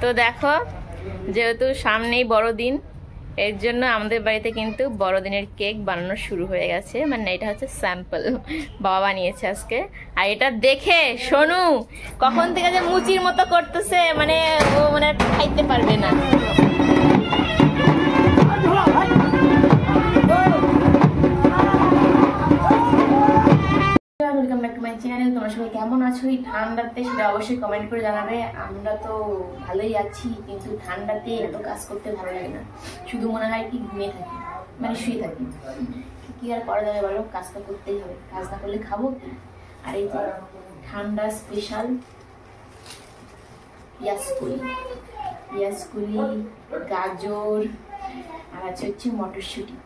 তো দেখো যেহেতু সামনেই বড়দিন, এর জন্য আমাদের বাড়িতে কিন্তু বড়দিনের কেক বানানো শুরু হয়ে গেছে। মানে এটা হচ্ছে স্যাম্পল, বাবা বানিয়েছে আজকে। আর এটা দেখে সোনু কখন থেকে যে মুচির মতো করতেছে, মানে ও মানে খাইতে পারবে না। Welcome back to my channel. তোমরা সবাই কেমন আছো এই ঠান্ডাতে সেটা অবশ্যই কমেন্ট করে জানাবে। আমরা তো ভালোই আছি, কিন্তু ঠান্ডাতে এত কাজ করতে ভালো লাগে না, শুধু মনে হয় কি ঘুমিয়ে থাকি, মানে শুয়ে থাকি। কি আর করা যাবে বলো, কাজ তো করতেই হবে, কাজ না করলে খাবো কি। আর এই যে ঠান্ডা স্পেশাল পেঁয়াজকলি, গাজর আর আছে হচ্ছে মটরশুঁটি,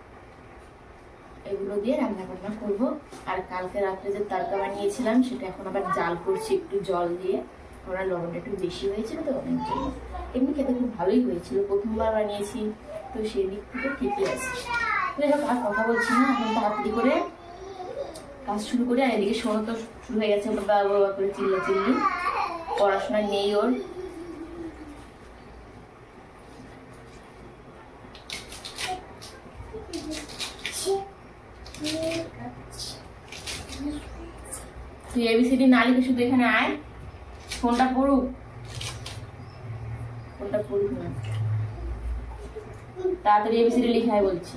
এগুলো দিয়ে রান্না বান্না করবো। আর কালকে রাত্রে যে তরকা বানিয়েছিলাম সেটা এখন আবার জাল করছি একটু জল দিয়ে। ওরা লবণটা একটু বেশি হয়েছিল তো অনেক জন্য। এমনি খেতে খুব ভালোই হয়েছিল, প্রথমবার বানিয়েছি তো সেই দিক থেকে ঠিকই আছে। আর কথা বলছি না, এখন তাড়াতাড়ি করে কাজ শুরু করি। আর এদিকে শোনো তো শুরু হয়ে গেছে বাবা বাবা করে চিল্লি, পড়াশোনা নেই ওর। তুই এবিসিডি না লিখে শুধু এখানে আয়, ফোনটা পড়ুক না, তাড়াতাড়ি এবিসিডি লিখে আয় বলছি।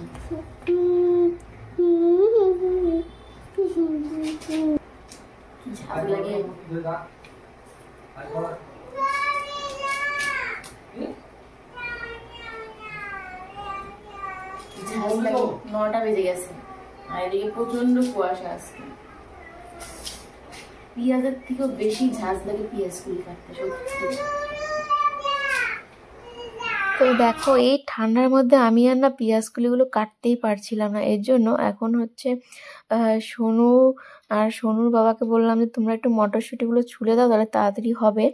ঝাল লাগে, ঝাল লাগে। 9টা বেজে গেছে আর এদিকে প্রচন্ড কুয়াশা আজকে। পেঁয়াজের থেকেও বেশি ঝাঁজ লাগে পেঁয়াজগুলি কাটতে সত্যি। তো দেখো এই ঠান্ডার মধ্যে আমি আর না পেঁয়াজগুলিগুলো কাটতেই পারছিলাম না। এর জন্য এখন হচ্ছে সোনু আর সোনুর বাবাকে বললাম যে তোমরা একটু মটরশুঁটিগুলো ছুলে দাও, তাহলে তাড়াতাড়ি হবে।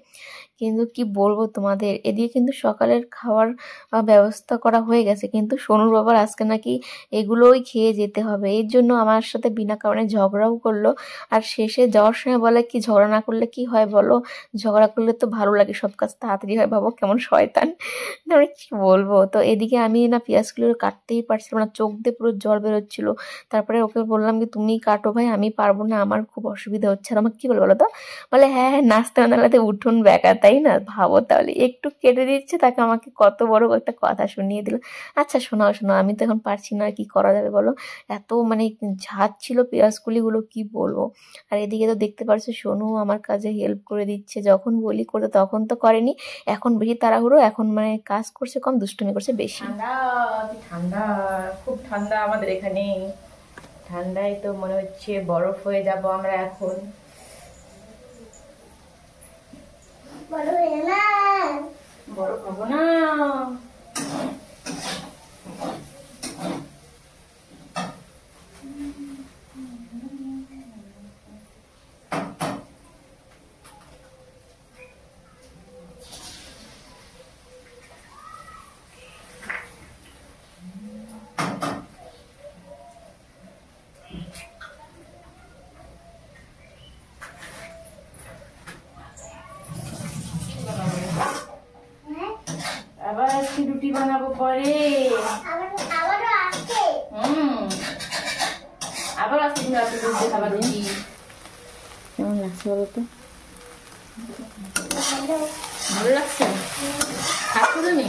কিন্তু কি বলবো তোমাদের, এদিকে কিন্তু সকালের খাওয়ার ব্যবস্থা করা হয়ে গেছে, কিন্তু সোনুর বাবার আজকে নাকি এগুলোই খেয়ে যেতে হবে। এর জন্য আমার সাথে বিনা কারণে ঝগড়াও করলো। আর শেষে যাওয়ার সময় বলে কি ঝগড়া না করলে কি হয় বলো, ঝগড়া করলে তো ভালো লাগে, সব কাজ তাড়াতাড়ি হয়। বাবা কেমন শয়তান, আমি কি বলবো। তো এদিকে আমি না পেঁয়াজগুলো কাটতেই পারছিলাম না, চোখ দিয়ে পুরো জল বেরোচ্ছিল। তারপরে ওকে বললাম কি তুমি কাটো ভাই, আমি পারবো না, আমার খুব অসুবিধা হচ্ছে। আর আমাকে কি বলো তো, বলে হ্যাঁ নাচতে নাচতে উঠুন বেকা, তাই না? ভাবো তাহলে, একটু কেটে দিচ্ছে তাকে, আমাকে কত বড় একটা কথা শুনিয়ে দিল। আচ্ছা শোনাও, আমি তো এখন পারছি না, কি করা যাবে বলো। এত মানে ঝাঁজ ছিল পেঁয়াজগুলিগুলো, কি বলবো। আর এদিকে তো দেখতে পারছো সোনু আমার কাজে হেল্প করে দিচ্ছে, যখন বলি করতে তখন তো করেনি, এখন বেশি তাড়াহুড়ো, এখন মানে কাজ করছে কম, দুষ্টুমি করছে বেশি। ঠান্ডা, খুব ঠান্ডা আমাদের এখানে। ঠান্ডায় তো মনে হচ্ছে বরফ হয়ে যাব আমরা এখন। বরফ হবো না। আবার আজকে রুটি বানাবো পরে, আবার আজকে রাতে দুধ খাবার রুটি। কেমন লাগছে বলো তো, ভালো লাগছে? খাচ্ছ তুমি?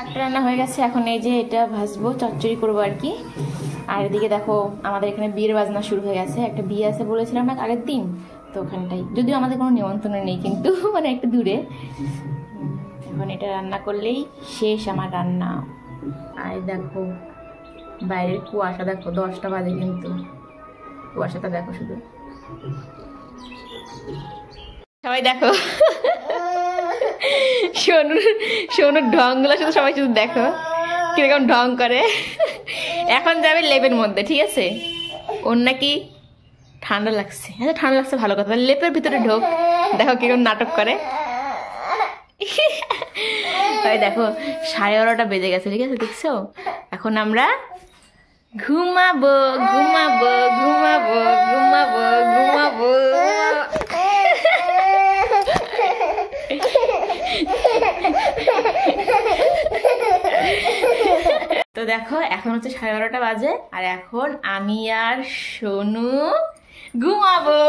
একটা রান্না হয়ে গেছে, এখন এই যে এটা ভাজবো, চচ্চড়ি করবো আর কি। আর এদিকে দেখো আমাদের এখানে বিয়ের বাজনা শুরু হয়ে গেছে। একটা বিয়ে আছে বলেছিলাম না আগের দিন, তো ওখানটাই, যদিও আমাদের কোনো নিমন্ত্রণ নেই কিন্তু মানে একটু দূরে। এখন এটা রান্না করলেই শেষ আমার রান্না। আর দেখো বাইরের কুয়াশা দেখো, 10টা বাজে কিন্তু কুয়াশাটা দেখো শুধু। সবাই দেখো সোনুর ঢংগুলো শুধু, সবাই শুধু দেখো কিরকম ঢং করে। এখন যাবে লেবের মধ্যে, ঠিক আছে? ওর নাকি ঠান্ডা লাগছে। হ্যাঁ ঠান্ডা লাগছে ভালো কথা, লেপের ভিতরে ঢোক। দেখো কিরকম নাটক করে। ওই দেখো 11:30 বেজে গেছে, ঠিক আছে দেখছো? এখন আমরা ঘুমাবো ঘুমাবো ঘুমাবো ঘুমাবো ঘুমাবো। তো দেখো এখন হচ্ছে 11:30 বাজে, আর এখন আমি আর সোনু ঘুমাবো।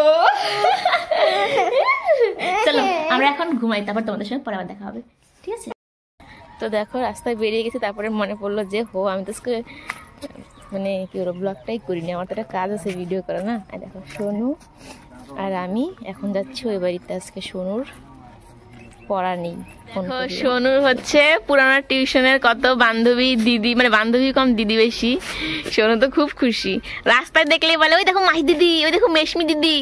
চলো আমরা এখন ঘুমাই, তারপর তোমাদের সঙ্গে পরে আবার দেখা হবে, ঠিক আছে? তো দেখো রাস্তায় বেরিয়ে গেছি, তারপরে মনে পড়লো যে আমি তো মানে কি ওর ব্লগটাই করিনি, আমার তো একটা কাজ আছে ভিডিও করা না। আর দেখো সোনু আর আমি এখন যাচ্ছি ওই বাড়িতে, আজকে সোনুর পড়া নেই। সোনুর হচ্ছে পুরানো টিউশনের কত বান্ধবী দিদি, মানে বান্ধবী কম দিদি বেশি। সোনু তো খুব খুশি, রাস্তায় দেখলেই বলে ওই দেখো মাহি দিদি, ওই দেখো মেশমি দিদি।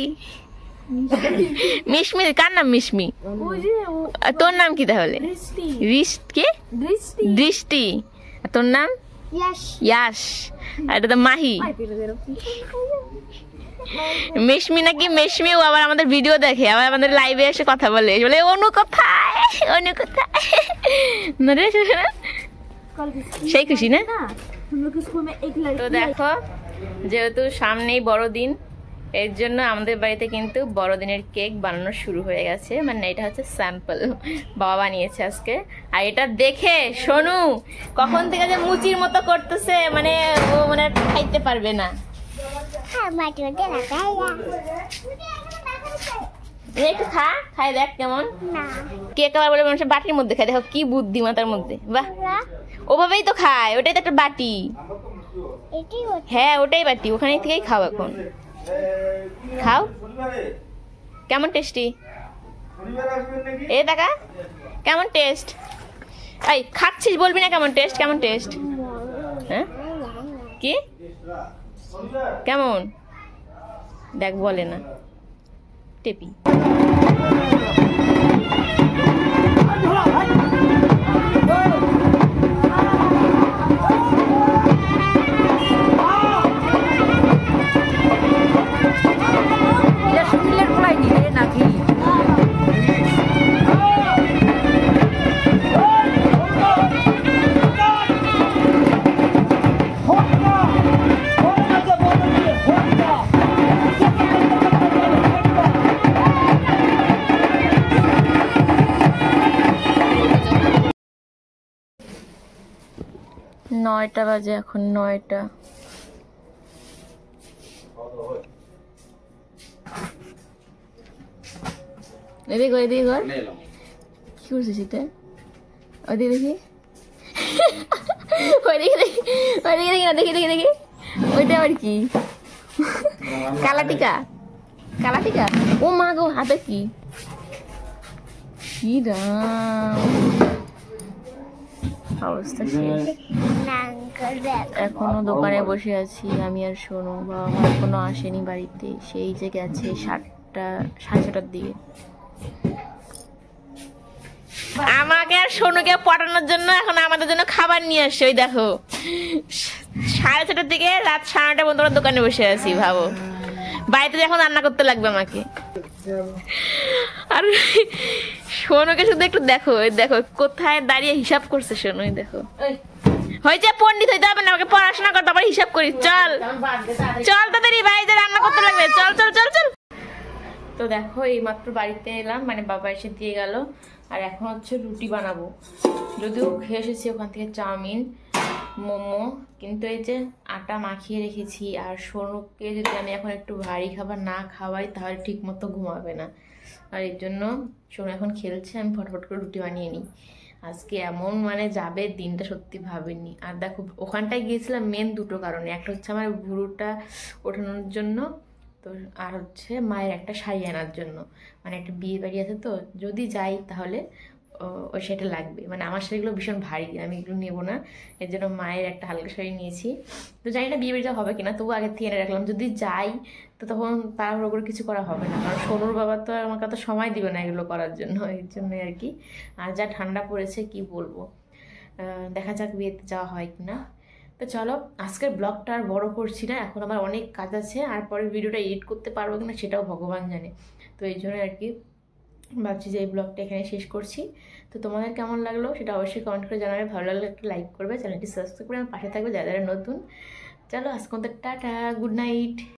মিশমি কার নাম? মিশমি। তোর নাম কি তাহলে? দৃষ্টি। তোর নাম? ইয়াশ। আর এটা তো মাহি। মেশমি নাকি মেশমি, ও আবার আমাদের ভিডিও দেখে, আবার আমাদের লাইভে এসে কথা বলে, বলে অনু কোথায়, অনু কোথায়। সেই খুশি না? তো দেখো যেহেতু সামনেই বড়দিন, এর জন্য আমাদের বাড়িতে কিন্তু বড়দিনের কেক বানানো শুরু হয়ে গেছে। মানে এটা হচ্ছে স্যাম্পল, বাবা বানিয়েছে আজকে। আর এটা দেখে সোনু কখন থেকে যে মুচির মতো করতেছে, মানে ও মানে খাইতে পারবে না। একটু খাই দেখ কেমন কেক। আবার বলে মানুষের বাটির মধ্যে খায়, দেখো কি বুদ্ধি মাথার মধ্যে। বাহ, ওভাবেই তো খায়, ওটাই তো একটা বাটি। হ্যাঁ ওটাই বাটি, ওখানে থেকেই খাও এখন। খাও, কেমন টেস্টি। এ দেখা কেমন টেস্ট। এই খাচ্ছিস বলবি না কেমন টেস্ট, কেমন টেস্ট? হ্যাঁ কি কেমন দেখ, বলে না টেপি। নয়টা বাজে এখন, 9টা। এদিকে এদিকে ঘর কি করছিস এটা? ওদিকে দেখি, ওইদিকে দেখি, ওইদিকে দেখি না, দেখি দেখি দেখি। ওইটা আবার কি? কালাটিকা, কালাটিকা। ও মা গো, হাতে কি? কি রাম অবস্থা শেষ। এখনো দোকানে বসে আছি আমি আর সোনু। বাবা মা এখনো আসেনি বাড়িতে, সেই যে গেছে 7টা, 6:30টার দিকে। আমাকে আর সোনুকে পটানোর জন্য এখন আমাদের জন্য খাবার নিয়ে আসছে। ওই দেখো 6:30টার দিকে রাত 9:30 পর্যন্ত দোকানে বসে আছি। ভাবো বাড়িতে এখন রান্না করতে লাগবে আমাকে। আর সোনুকে শুধু একটু দেখো, ওই দেখো কোথায় দাঁড়িয়ে হিসাব করছে সোনু। দেখো হয়েছে, পণ্ডিত হইতে হবে না, আমাকে পড়াশোনা করতে আবার হিসাব করি। চল চল তাড়াতাড়ি, বাড়িতে রান্না করতে লাগবে, চল চল চল চল। তো দেখো এই মাত্র বাড়িতে এলাম, মানে বাবা এসে দিয়ে গেল। আর এখন হচ্ছে রুটি বানাবো, যদিও খেয়ে এসেছি ওখান থেকে চাউমিন মোমো, কিন্তু এই যে আটা মাখিয়ে রেখেছি। আর সোনুকে যদি আমি এখন একটু ভারী খাবার না খাওয়াই তাহলে ঠিক মতো ঘুমাবে না। আর এর জন্য সোনু এখন খেলছে, আমি ফটফট করে রুটি বানিয়ে নিই। আজকে এমন মানে যাবে দিনটা সত্যি ভাবিনি। আর দেখো ওখানটায় গিয়েছিলাম মেন দুটো কারণে, একটা হচ্ছে আমার ভুরুটা ওঠানোর জন্য, তো আর হচ্ছে মায়ের একটা শাড়ি আনার জন্য। মানে একটা বিয়ে বাড়ি আছে, তো যদি যাই তাহলে ওই শাড়িটা লাগবে। মানে আমার শাড়িগুলো ভীষণ ভারী, আমি এগুলো নেবো না, এর জন্য মায়ের একটা হালকা শাড়ি নিয়েছি। তো জানি না বিয়ে বাড়িটা হবে কিনা, তবু আগের থেকে এনে রাখলাম, যদি যাই তো তখন তাড়াহুড়ো করে কিছু করা হবে না, কারণ সোনুর বাবা তো আমাকে তো সময় দিবে না এগুলো করার জন্য, এর জন্যই আর কি। আর যা ঠান্ডা পড়েছে কি বলবো, দেখা যাক বিয়েতে যাওয়া হয় কিনা। তো চলো আজকের ব্লগটা আর বড় করছি না, এখন আমার অনেক কাজ আছে, আর পরে ভিডিওটা এডিট করতে পারবো কিনা সেটাও ভগবান জানে। তো এই জন্য আর কি ভাবছি যে এই ব্লগটা এখানে শেষ করছি। তো তোমাদের কেমন লাগলো সেটা অবশ্যই কমেন্ট করে জানাবে, ভালো লাগলে একটা লাইক করবে, চ্যানেলটি সাবস্ক্রাইব করে আমার পাশে থাকবে যারা যারা নতুন। চলো আজকে টাটা, গুড নাইট।